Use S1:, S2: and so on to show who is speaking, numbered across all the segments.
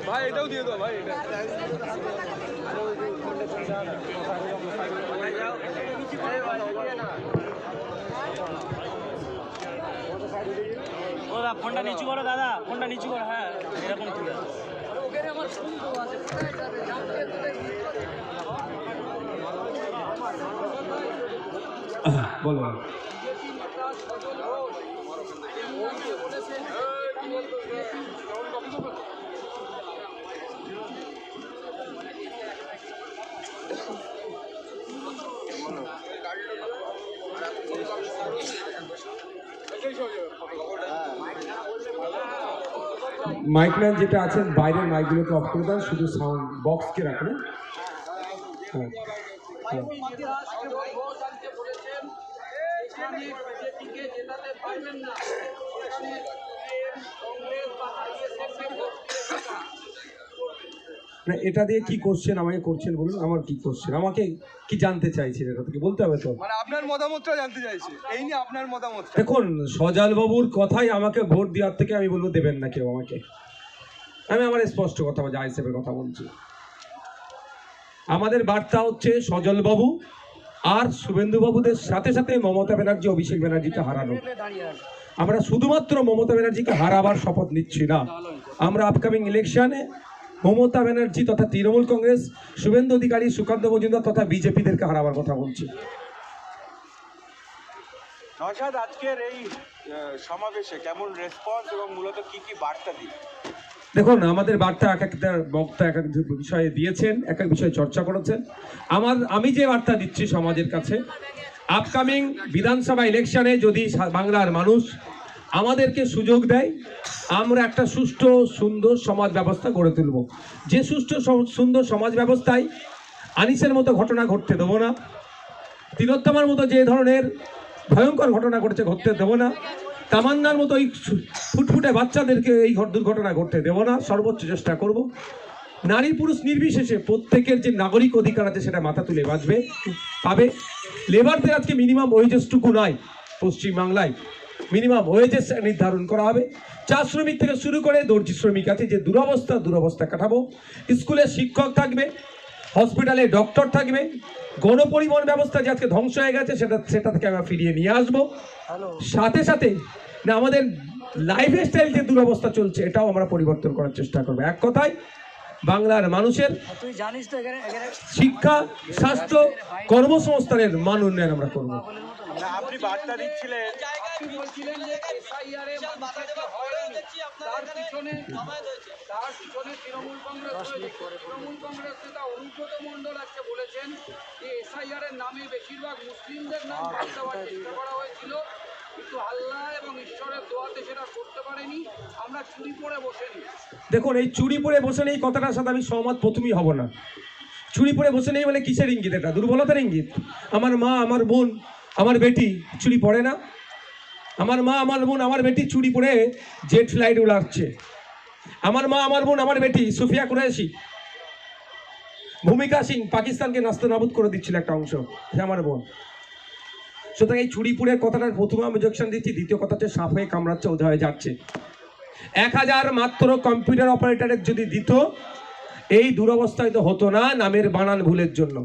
S1: ভাই এটাও দিয়ে দাও ভাই, এটা
S2: ওরা ফোনটা নিচু করো দাদা, ফোনটা নিচু করো। হ্যাঁ এরকম ঠিক আছে।
S3: বলো। মাইকম্যান যেটা আছেন বাইরের মাইকগুলোকে অফ করে দেন, শুধু সাউন্ড বক্সকে রাখবেন। হ্যাঁ হ্যাঁ না, এটা দিয়ে কি কোশ্চেন আমাকে করছেন বলুন? আমার কি কোশ্চেন, আমাকে কি জানতে চাইছেন এটা থেকে বলতে হবে তো।
S1: মানে আপনার মতামতটা জানতে চাইছি, এই নিয়ে আপনার মতামত।
S3: দেখুন, সজাল বাবুর কথাই আমাকে ভোট দেওয়ার থেকে আমি বলবো দেবেন না কেউ আমাকে। আমি আমার স্পষ্ট কথা যা হিসেবে কথা বলছি। আমাদের বার্তা হচ্ছে সজল বাবু আর শুভেন্দু বাবুদের সাথে সাথে মমতা ব্যানার্জি, অভিষেক ব্যানার্জিকে হারানো। আমরা শুধুমাত্র মমতা ব্যানার্জিকে হারাবার শপথ নিচ্ছি না, আমরা আপকামিং ইলেকশনে মমতা ব্যানার্জি তথা তৃণমূল কংগ্রেস, শুভেন্দু অধিকারী, সুকান্ত মজুমদার তথা বিজেপিদেরকে হারাবার কথা বলছি।
S4: নওশাদ, আজকের এই সমাবেশে কেমন রেসপন্স এবং মূলত কি কি বার্তা দিন?
S3: দেখুন, আমাদের বার্তা এক একটা বক্তা এক এক বিষয়ে দিয়েছেন, এক এক বিষয়ে চর্চা করেছেন। আমি যে বার্তা দিচ্ছি সমাজের কাছে, আপকামিং বিধানসভা ইলেকশনে যদি বাংলার মানুষ আমাদেরকে সুযোগ দেয়, আমরা একটা সুষ্ঠু সুন্দর সমাজ ব্যবস্থা গড়ে তুলব। যে সুষ্ঠু সুন্দর সমাজ ব্যবস্থায় আনিসের মতো ঘটনা ঘটতে দেবো না, তিলোত্তমার মতো যে ধরনের ভয়ঙ্কর ঘটনা ঘটতে দেবো না, তামান্নার মতো এই ফুটফুটে বাচ্চাদেরকে এই দুর্ঘটনা ঘটতে দেবো না। সর্বোচ্চ চেষ্টা করব নারী পুরুষ নির্বিশেষে প্রত্যেকের যে নাগরিক অধিকার আছে সেটা মাথা তুলে পাবে। লেবারদের আজকে মিনিমাম ওয়েজেসটুকু নাই পশ্চিমবাংলায়, মিনিমাম ওয়েজেস নির্ধারণ করা হবে। চা শ্রমিক থেকে শুরু করে দর্জি শ্রমিক আছে, যে দুরবস্থা কাটাবো। স্কুলে শিক্ষক থাকবে, হসপিটালে ডক্টর থাকবে, গণপরিবহন ব্যবস্থা যে আজকে ধ্বংস হয়ে গেছে সেটা থেকে আমরা ফিরিয়ে নিয়ে আসবো। সাথে সাথে না আমাদের লাইফস্টাইল যে দুরবস্থা চলছে এটাও আমরা পরিবর্তন করার চেষ্টা করবো। এক কথায় বাংলার মানুষের শিক্ষা, স্বাস্থ্য, কর্মসংস্থানের মান উন্নয়ন আমরা করবো।
S4: আপনি বার্তা দিচ্ছিলেন,
S5: তৃণমূল কংগ্রেস নেতা অনুব্রত মণ্ডল আজকে বলেছেন যে এসআইআর এর নামে বেশিরভাগ মুসলিমদের নাম বাদ দেওয়ার চেষ্টা করা হয়েছিল, কিন্তু আল্লাহ এবং ঈশ্বরের দোয়াতে সেটা করতে পারেনি, আমরা চুরি পরে বসেনি।
S3: দেখুন, এই চুরি পরে বসে নেই কথাটার সাথে আমি সহমত প্রথমেই হব না। চুরি পরে বসে নেই মানে কিসের ইঙ্গিত? এটা দুর্বলতার ইঙ্গিত। আমার মা, আমার বোন, আমার বেটি চুরি পরে না? আমার মা, আমার বোন, আমার বেটি চুরি পরে জেট ফ্লাইট উড়াচ্ছে। আমার মা, আমার বোন, আমার বেটি সুফিয়া কুরাইশি, ভূমিকা সিং পাকিস্তানকে নাস্তানাবুদ করে দিচ্ছিল একটা অংশ, সে আমার বোন। সুতরাং এই চুরিপুরের কথাটার প্রথমে আমি অবজেকশন দিচ্ছি। দ্বিতীয় কথাটা সাপ হয়ে কামড়াচ্ছে, ওঝা হয়ে যাচ্ছে। 1000 মাত্র কম্পিউটার অপারেটরের যদি দিত এই দুরবস্থায় তো হতো না, নামের বানান ভুলের জন্য।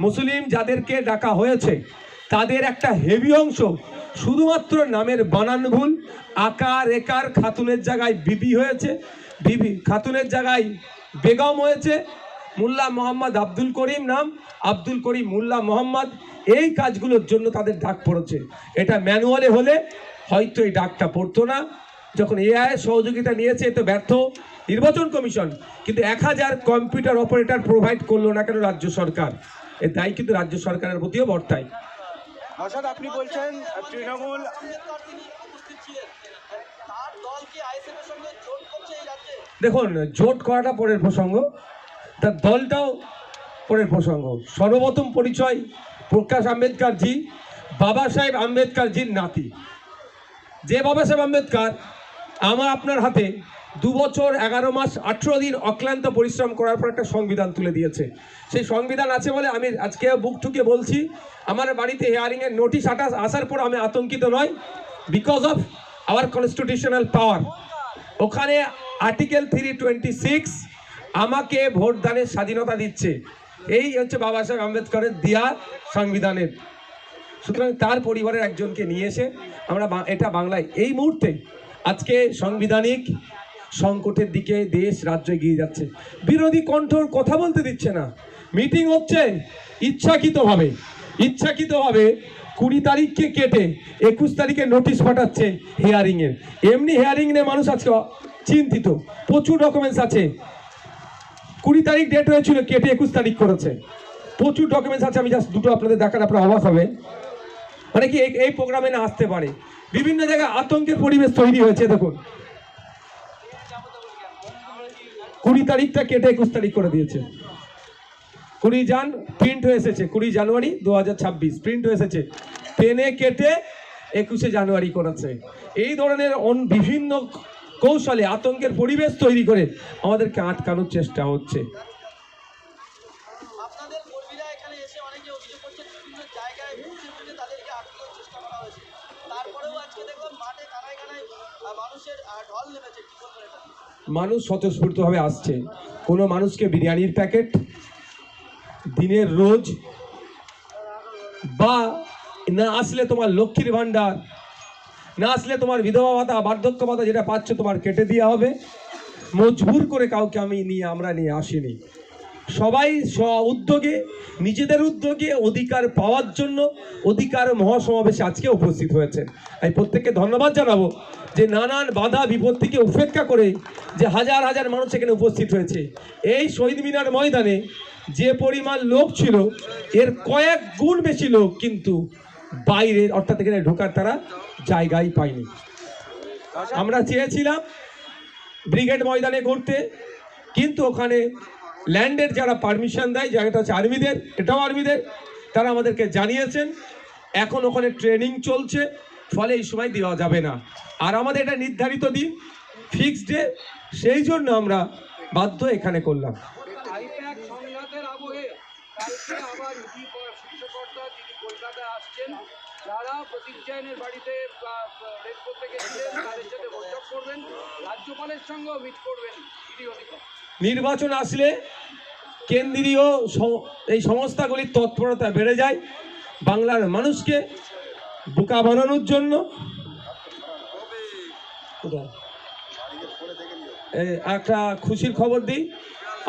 S3: মুসলিম যাদেরকে ডাকা হয়েছে তাদের একটা হেভি অংশ শুধুমাত্র নামের বানান ভুল। আকার একার খাতুনের জায়গায় বিবি হয়েছে, বিবি খাতুনের জায়গায় বেগম হয়েছে। মোল্লা মোহাম্মদ আব্দুল করিম নাম, আব্দুল করিম মোল্লা মোহাম্মদ। এই কাজগুলোর জন্য তাদের ডাক পড়েছে। এটা ম্যানুয়ালে হলে হয়তো এই ডাকটা পড়তো না। যখন এআই সহযোগিতা নিয়েছে তো ব্যর্থ নির্বাচন কমিশন, কিন্তু 1000 কম্পিউটার অপারেটর প্রোভাইড করলো না কেন রাজ্য সরকার? এর দায় কিন্তু রাজ্য সরকারের প্রতিও বর্তায়।
S4: নওশাদ, আপনি বলছেন তৃণমূল
S3: দেখুন, জোট করাটা পরের প্রসঙ্গ, তার দলটাও পরের প্রসঙ্গ। সর্বপ্রথম পরিচয়, প্রকাশ আম্বেদকরজি বাবা সাহেব আম্বেদকরজির নাতি। যে বাবা সাহেব আম্বেদকর আমার আপনার হাতে 2 বছর 11 মাস 18 দিন অক্লান্ত পরিশ্রম করার পর একটা সংবিধান তুলে দিয়েছে। সেই সংবিধান আছে বলে আমি আজকে বুক ঠুকে বলছি, আমার বাড়িতে হিয়ারিংয়ের নোটিশ আসার পর আমি আতঙ্কিত নয়, বিকজ অফ আওয়ার কনস্টিটিউশনাল পাওয়ার। ওখানে আর্টিকেল 326 আমাকে ভোটদানের স্বাধীনতা দিচ্ছে। এই হচ্ছে বাবা সাহেব আম্বেদকরের দেয়া সংবিধানের। সুতরাং তার পরিবারের একজনকে নিয়ে এসে আমরা এটা বাংলায় এই মুহূর্তে আজকে সাংবিধানিক সংকটের দিকে দেশ রাজ্য এগিয়ে যাচ্ছে। বিরোধী কণ্ঠ কথা বলতে দিচ্ছে না, মিটিং হচ্ছে ইচ্ছাকৃতভাবে 20 তারিখকে কেটে 21 তারিখে নোটিশ পাঠাচ্ছে হিয়ারিংয়ের। এমনি হিয়ারিং নিয়ে মানুষ আজকে চিন্তিত, প্রচুর ডকুমেন্টস আছে। 20 তারিখ ডেট হয়েছিল, কেটে 21 তারিখ করেছে, প্রচুর ডকুমেন্টস আছে। আমি জাস্ট দুটো আপনাদের দেখান, আপনারা অবাক হবে। মানে কি এই প্রোগ্রামে না আসতে পারে, বিভিন্ন জায়গায় আতঙ্কের পরিবেশ তৈরি হয়েছে। দেখুন 20 তারিখটা কেটে 21 তারিখ করে দিয়েছে। 20 প্রিন্ট হয়ে এসেছে, 20 জানুয়ারি 2026 প্রিন্ট হয়ে এসেছে, পেনে কেটে 21শে জানুয়ারি করেছে। এই ধরনের বিভিন্ন কৌশলে আতঙ্কের পরিবেশ তৈরি করে আমাদেরকে আটকানোর চেষ্টা হচ্ছে।
S6: আপনাদের কর্মীরা এখানে এসে অনেকে অভিযোগ করছেন বিভিন্ন জায়গায় বুঝে তাদেরকে আটকানোর চেষ্টা করা হয়েছে, তারপরেও আজকে দেখলাম মাঠে কানায় কানায় মানুষের ঢল নেমেছে, কি বলবেন এটা?
S3: মানুষ স্বতঃস্ফূর্তভাবে আসছে। কোনো মানুষকে বিরিয়ানির প্যাকেট, দিনের রোজ, বা না আসলে তোমার লক্ষ্মীর ভাণ্ডার, না আসলে তোমার বিধবা ভাতা, বার্ধক্য ভাতা যেটা পাচ্ছ তোমার কেটে দেওয়া হবে, মজবুর করে কাউকে আমরা নিয়ে আসিনি। সবাই উদ্যোগে, নিজেদের উদ্যোগে অধিকার পাওয়ার জন্য অধিকার মহাসমাবেশে আজকে উপস্থিত হয়েছেন। আমি প্রত্যেককে ধন্যবাদ জানাবো যে নানান বাধা বিপত্তিকে উপেক্ষা করে যে হাজার হাজার মানুষ এখানে উপস্থিত হয়েছে। এই শহীদ মিনার ময়দানে যে পরিমাণ লোক ছিল এর কয়েক গুণ বেশি লোক কিন্তু বাইরে, অর্থাৎ এখানে ঢোকার তারা জায়গাই পায়নি। আমরা চেয়েছিলাম ব্রিগেড ময়দানে করতে, কিন্তু ওখানে ল্যান্ডের যারা পারমিশন দেয়, জায়গাটা হচ্ছে আর্মিদের, এটাও আর্মিদের, তারা আমাদেরকে জানিয়েছেন এখন ওখানে ট্রেনিং চলছে, ফলে এই সময় দেওয়া যাবে না। আর আমাদের এটা নির্ধারিত দিন, ফিক্সড ডে, সেই জন্য আমরা বাধ্য এখানে করলাম।
S5: আইপ্যাক সংঘাতের আবহে কালকে আবার শীর্ষকর্তা যিনি কলকাতায় আসছেন, যারা প্রতীক জৈনের বাড়িতে রেড করতে গেছিলেন তাদের সাথে বৈঠক করবেন, রাজ্যপালের সঙ্গেও মিট করবেন ইডি অধিকার।
S3: নির্বাচন আসলে কেন্দ্রীয় এই সংস্থাগুলির তৎপরতা বেড়ে যায় বাংলার মানুষকে বোকা বানানোর জন্য। একটা খুশির খবর দিই,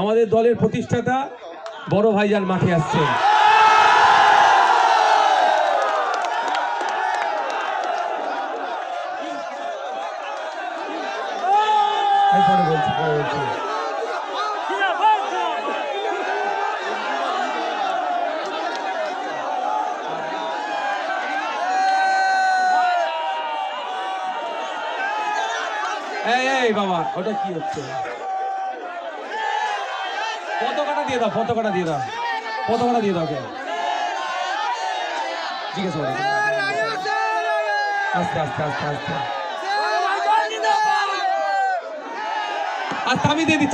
S3: আমাদের দলের প্রতিষ্ঠাতা বড় ভাইজান মাঠে আসছেন। এই বাবা, ওটা কি হচ্ছে? পতাকাটা দিয়ে দাও, পতাকাটা দিয়ে দাও, পতাকাটা দিয়ে দাও। ঠিক আছে, আস্তে আস্তে আস্তে আস্তে আস্তে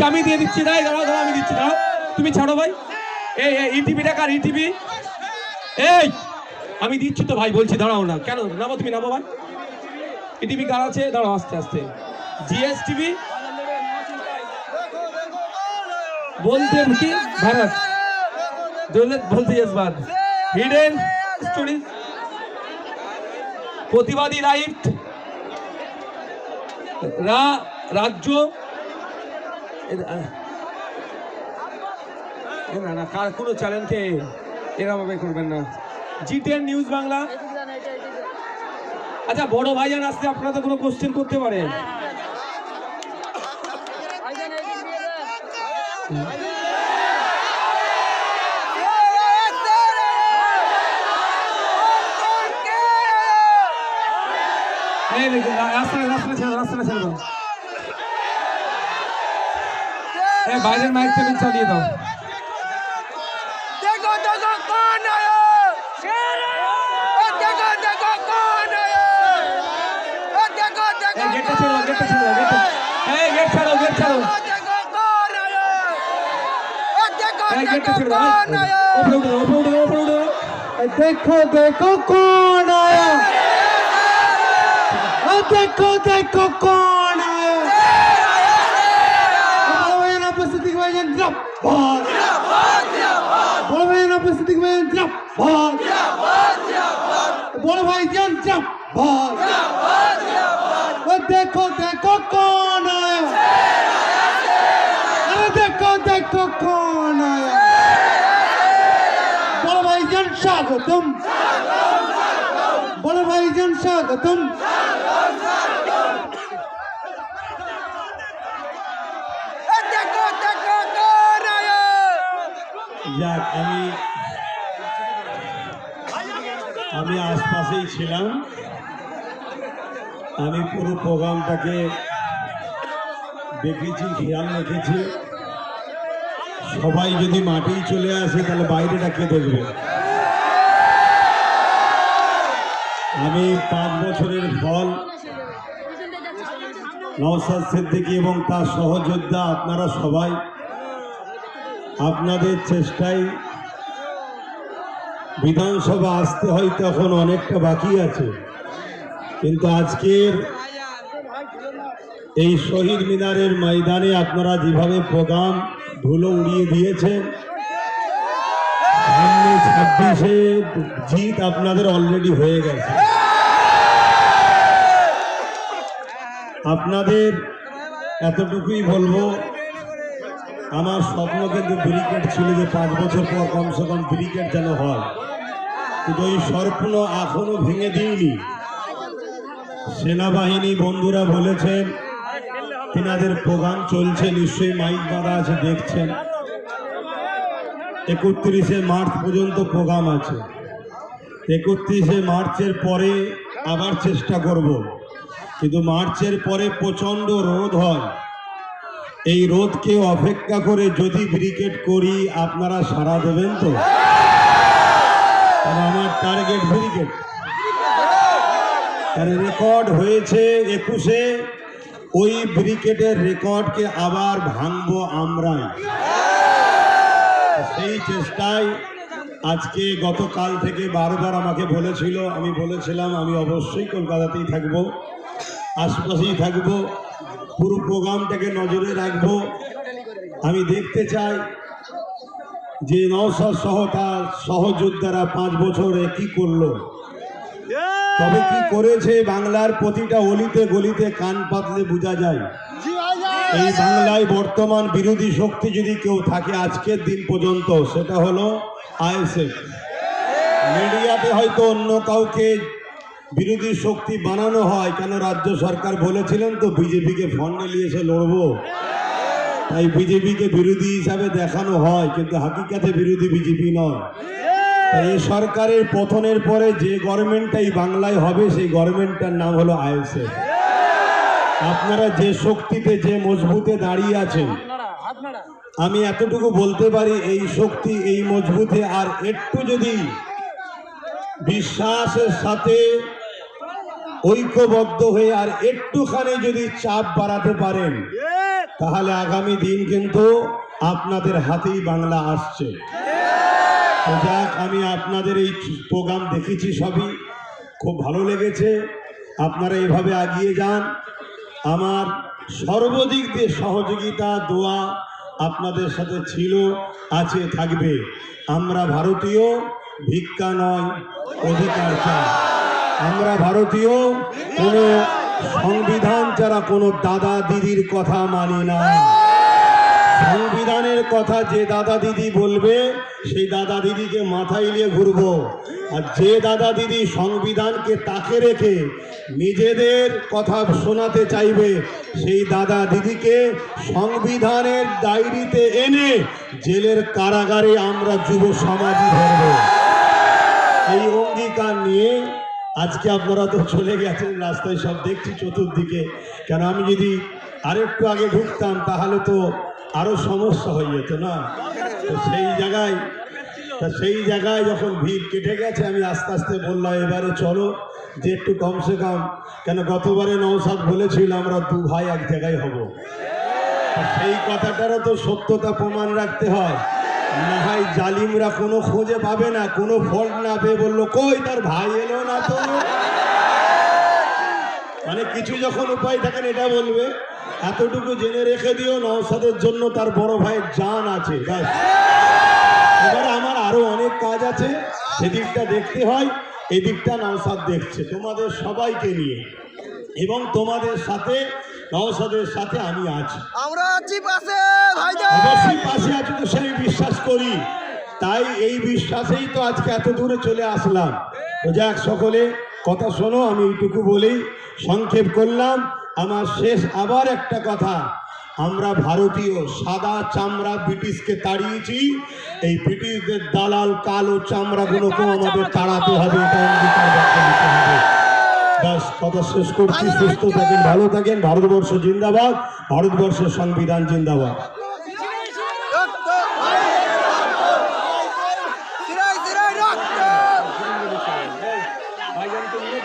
S3: আমি দিয়ে দিচ্ছি, দাঁড়াও দাঁড়াও, আমি দিচ্ছি, দাঁড়াও, তুমি ছাড়ো ভাই। এই ইটিভিটা কার? ইটিভি, এই আমি দিচ্ছি তো ভাই, বলছি দাঁড়াও না, কেন নামো, তুমি নামো ভাই। ইটিভি কার আছে? দাঁড়াও, আস্তে আস্তে। জিএসটিভি বলতে কি ভারত দৌলত বলতে ইসবাদ, হিডেন স্টোরিজ, প্রতিবাদী রাইট, রাজ্য, না না, কার কোনো চ্যানেলকে এরকমভাবে করবেন না। জি10 নিউজ বাংলা। আচ্ছা, বড় ভাইজান আসতে আপনারা তো কোনো কোশ্চেন করতে পারেন। রাস্তা ছেড়ে দাও। বাইরের মাইক টেবিল চালিয়ে দাও।
S1: देखो देखो कौन आया देखो देखो कौन आया देखो देखो
S3: গেটটা ছেড়ো, গেটটা ছেড়ো, গেট ছাড়ো, গেট ছাড়ো।
S1: देखो कौन आया देखो
S3: গেটটা
S1: देखो
S3: ছেড়ো,
S1: कौन आया
S3: উপরে উঠো, উপরে উঠো, উপরে উঠো।
S7: देखो देखो कौन आया, देखो देखो कौन आया। बोलो भाई उपस्थिति के भाई जिंदाबाद, बोलो भाई उपस्थिति के भाई जिंदाबाद, बोलो भाई जिंदाबाद। देखो देखो कौन आया, देखो देखो कौन आया। बोलो भाई जन स्वागतम, बोलो भाई जन स्वागतम।
S1: देखो देखो कौन आया
S7: যাক আমি আশপাশেই ছিলাম, আমি পুরো প্রোগ্রামটাকে দেখেছি, খেয়াল রেখেছি। সবাই যদি মাঠেই চলে আসে তাহলে বাইরেটা কে দেখবে? আমি 5 বছরের ফল নওশাদ সিদ্দিকী এবং তার সহযোদ্ধা আপনারা সবাই আপনাদের চেষ্টায় বিধানসভা আসতে হয়তো এখন অনেকটা বাকি আছে, কিন্তু আজকের এই শহীদ মিনারের ময়দানে আপনারা যেভাবে প্রোগ্রাম ধুলো উড়িয়ে দিয়েছেন, সামনে 26-এ জিত আপনাদের অলরেডি হয়ে গেছে। আপনাদের এতটুকুই বলবো, আমার স্বপ্ন কিন্তু ব্রিগেড ছিল যে 5 বছর পর কমসে কম ব্রিগেড যেন হয়, কিন্তু ওই স্বপ্ন এখনো ভেঙে দিইনি। সেনাবাহিনী বন্ধুরা বলেছেন তিনাদের প্রোগ্রাম চলছে, নিশ্চয়ই মাইক বাঁধা আছে, দেখছেন। 31শে মার্চ পর্যন্ত প্রোগ্রাম আছে। 31শে মার্চের পরে আবার চেষ্টা করব, কিন্তু মার্চের পরে প্রচণ্ড রোদ হয়। এই রোদকে অপেক্ষা করে যদি ব্রিগেড করি আপনারা সাড়া দেবেন তো? আমার টার্গেট ব্রিগেড। তার রেকর্ড হয়েছে 21-এ, ওই ব্রিগেডের রেকর্ডকে আবার ভাঙবো আমরা। সেই চেষ্টায় আজকে গতকাল থেকে বারবার আমাকে বলেছিল, আমি বলেছিলাম আমি অবশ্যই কলকাতাতেই থাকবো, আশপাশেই থাকবো, পুরো প্রোগ্রামটাকে নজরে রাখবো। আমি দেখতে চাই যে নওশাদ সহ তার সহযোদ্ধারা 5 বছরে কি করলো, তবে কি করেছে বাংলার প্রতিটা অলিতে গলিতে কান পাতলে বোঝা যায়। এই বাংলায় বর্তমান বিরোধী শক্তি যদি কেউ থাকে আজকের দিন পর্যন্ত, সেটা হলো আইএসএফ। মিডিয়াতে হয়তো অন্য কাউকে বিরোধী শক্তি বানানো হয়, কেন রাজ্য সরকার বলেছিলেন তো বিজেপিকে ফন্ডে নিয়ে এসে লড়বো, তাই বিজেপিকে বিরোধী হিসাবে দেখানো হয়, কিন্তু হাকিকাতে বিরোধী বিজেপি নয়। তাই এই সরকারের পতনের পরে যে গভর্নমেন্টটাই বাংলায় হবে সেই গভর্নমেন্টটার নাম হলো আইএসএফ। আপনারা যে শক্তিতে যে মজবুতে দাঁড়িয়ে আছেন, আমি এতটুকু বলতে পারি এই শক্তি এই মজবুতে আর একটু যদি বিশ্বাসের সাথে ঐক্যবদ্ধ হয়ে আর একটুখানি যদি চাপ বাড়াতে পারেন, তাহলে আগামী দিন কিন্তু আপনাদের হাতেই বাংলা আসছে। তো যাক, আমি আপনাদের এই প্রোগ্রাম দেখেছি, সবই খুব ভালো লেগেছে। আপনারা এভাবে এগিয়ে যান। আমার সর্বদিক দিয়ে সহযোগিতা দোয়া আপনাদের সাথে ছিল, আছে, থাকবে। আমরা ভারতীয়, ভিক্ষা নয়, অধিকার চাই। আমরা ভারতীয়, কোনো সংবিধান ছাড়া কোনো দাদা দিদির কথা মানি না। সংবিধানের কথা যে দাদা দিদি বলবে সেই দাদা দিদিকে মাথায় নিয়ে ঘুরবো, আর যে দাদা দিদি সংবিধানকে তাকে রেখে নিজেদের কথা শোনাতে চাইবে সেই দাদা দিদিকে সংবিধানের ডায়েরিতে এনে জেলের কারাগারে আমরা যুব সমাজই ধরব। এই অঙ্গীকার নিয়ে আজকে আপনারা তো চলে গেছেন, রাস্তায় সব দেখছি চতুর্দিকে। কেন আমি যদি আরেকটু আগে ঢুকতাম তাহলে তো আরো সমস্যা হয়ে যেত না। তো সেই জায়গায় যখন ভিড় কেটে গেছে, আমি আস্তে আস্তে বললাম এবারে চলো যে একটু কমসে কম, কেন গতবারে নওশাদ বলেছিল আমরা 2 ভাই এক জায়গায় হব। তো সেই কথাটারও তো সত্যতা প্রমাণ রাখতে হয়, না হয় জালিমরা কোনো খোঁজে পাবে না, কোনো ফল্ট না পেয়ে বললো কই তার ভাই এলো না তো, মানে কিছু যখন উপায় থাকেন এটা বলবে। এতটুকু জেনে রেখে দিও নওশাদের জন্য তার বড় ভাইয়ের জান আছে। ব্যাস, এবারে আমার আরো অনেক কাজ আছে, সেদিকটা দেখতে হয়, এদিকটা নওশাদ দেখছে তোমাদের সবাইকে নিয়ে, এবং তোমাদের সাথে নওশাদের সাথে আমি আছি,
S1: আমরা আছি পাশে ভাইজান।
S7: অবশ্যই পাশে আছি, তো সেই বিশ্বাস করি, তাই এই বিশ্বাসেই তো আজকে এত দূরে চলে আসলাম। তো যাক, সকলে কথা শোনো, আমি এইটুকু বলেই সংক্ষেপ করলাম। আমার শেষ আবার একটা কথা, আমরা ভারতীয় সাদা চামড়া ব্রিটিশকে তাড়িয়েছি, এই ব্রিটিশদের দালাল কালো চামড়াগুলোকেও আমাদের তাড়াতে হবে, এটা অঙ্গীকার করতে হবে। ব্যাস, কথা শেষ করছি। সুস্থ থাকেন, ভালো থাকেন। ভারতবর্ষ জিন্দাবাদ, ভারতবর্ষের সংবিধান জিন্দাবাদ।
S1: রক্ত সিরাই সিরাই রক্ত।
S3: ভাইজানকে নিয়ে